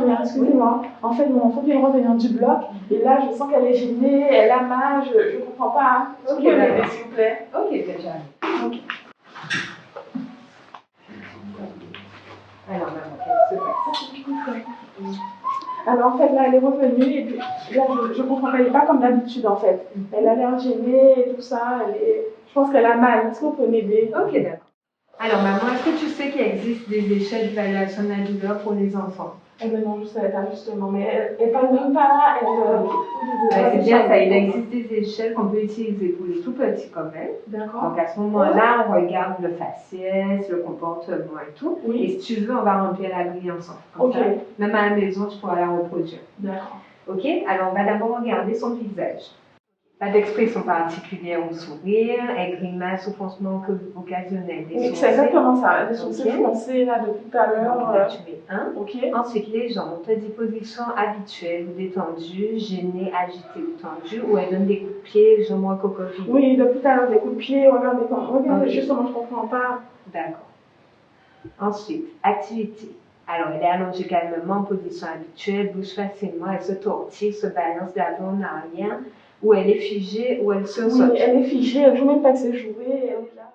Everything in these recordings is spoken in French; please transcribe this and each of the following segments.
infirmière, excusez-moi. En fait, mon enfant vient de revenir du bloc et là, je sens qu'elle est gênée, elle a mal, je ne comprends pas. Est-ce que vous pouvez m'aider, s'il vous plaît? Ok, déjà. Ok. Alors, maman, qu'est-ce qui se passe? Alors, en fait, là, elle est revenue et puis là, je comprends qu'elle n'est pas comme d'habitude, en fait. Elle a l'air gênée et tout ça. Je pense qu'elle a mal. Est-ce que vous pouvez m'aider? Ok, d'accord. Alors, maman, est-ce que tu sais qu'il existe des échelles d'évaluation de la douleur pour les enfants? Eh bien non, je savais pas justement, mais elle parle même pas là, C'est bien ça, il existe des échelles qu'on peut utiliser pour les tout petits comme elle. D'accord. Donc à ce moment-là, on regarde le faciès, le comportement et tout. Oui. Et si tu veux, on va remplir la grille ensemble. Comme ça, même à la maison, je pourrais la reproduire. D'accord. Ok, alors on va d'abord regarder son visage. Pas d'expression particulière au sourire, elle grimace ou froncement occasionnel des sourcils. C'est exactement ça, des sourcils froncés là depuis tout à l'heure. Là, tu mets un. Ok. Ensuite, les jambes, on te dit position habituelle, détendue, gênée, agitée ou tendue, ou elle donne des coups de pied, jambes recroquevillées. Oui, depuis tout à l'heure, des coups de pied, regardez, justement, je comprends pas. D'accord. Ensuite, activité. Alors, elle est allongée calmement en position habituelle, bouge facilement, elle se tortille, se balance d'avant en arrière, ou elle est figée, ou elle se saute. Oui, elle est figée, elle ne joue même pas ses jouets, elle est là.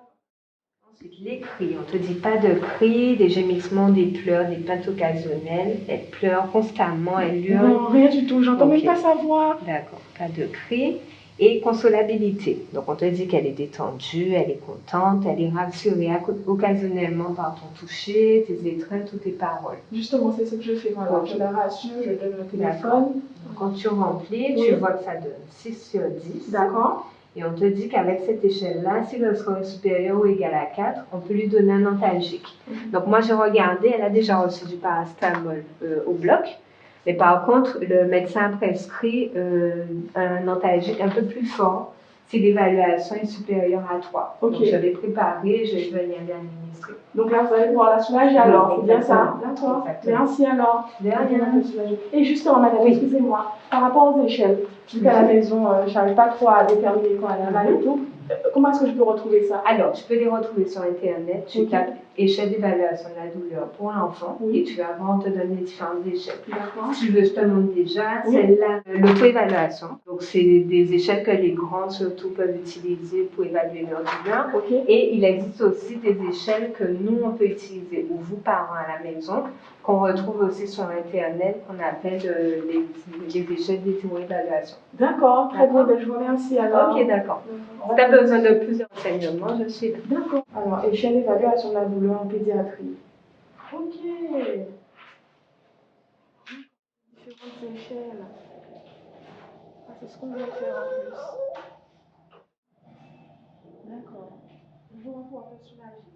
Ensuite, les cris. On ne te dit pas de cris, des gémissements, des pleurs, des plaintes occasionnelles. Elle pleure constamment, elle hurle. Non, rien du tout, j'entends même pas sa voix. D'accord, pas de cris. Et consolabilité. Donc, on te dit qu'elle est détendue, elle est contente, elle est rassurée occasionnellement par ton toucher, tes étreintes ou tes paroles. Justement, c'est ce que je fais. Voilà. Okay. Je la rassure, je donne le téléphone. Quand tu remplis, tu vois que ça donne 6 sur 10. D'accord. Et on te dit qu'avec cette échelle-là, si le score est supérieur ou égal à 4, on peut lui donner un antalgique. Donc, moi, j'ai regardé, elle a déjà reçu du paracétamol au bloc. Mais par contre, le médecin a prescrit un antalgique un peu plus fort si l'évaluation est supérieure à 3. Okay. Donc, je l'ai préparé, je vais venir l'administrer. Donc là, vous allez pouvoir la soulager alors, c'est bien ça? D'accord. Merci alors. De rien. Et justement, madame, excusez-moi, par rapport aux échelles, vu qu'à la maison, je n'arrive pas trop à déterminer quand elle a mal et tout, comment est-ce que je peux retrouver ça? Alors, tu peux les retrouver sur Internet. Tu tapes échelle d'évaluation de la douleur pour l'enfant et tu vas voir, on te donne les différentes échelles. Si tu veux, je te montre déjà celle-là, l'auto-évaluation. Donc, c'est des échelles que les grands surtout peuvent utiliser pour évaluer leur douleur. Et il existe aussi des échelles que nous, on peut utiliser, ou vous, parents, à la maison, qu'on retrouve aussi sur Internet, qu'on appelle les échelles d'évaluation. D'accord, très bien, je vous remercie alors. Ok, d'accord. Si tu as besoin de plus de renseignements, je suis là. D'accord. Alors, échelle d'évaluation de la douleur en pédiatrie. Ok. Différentes échelles. Ah, c'est ce qu'on va faire en plus. D'accord. Je vais pouvoir faire soulager.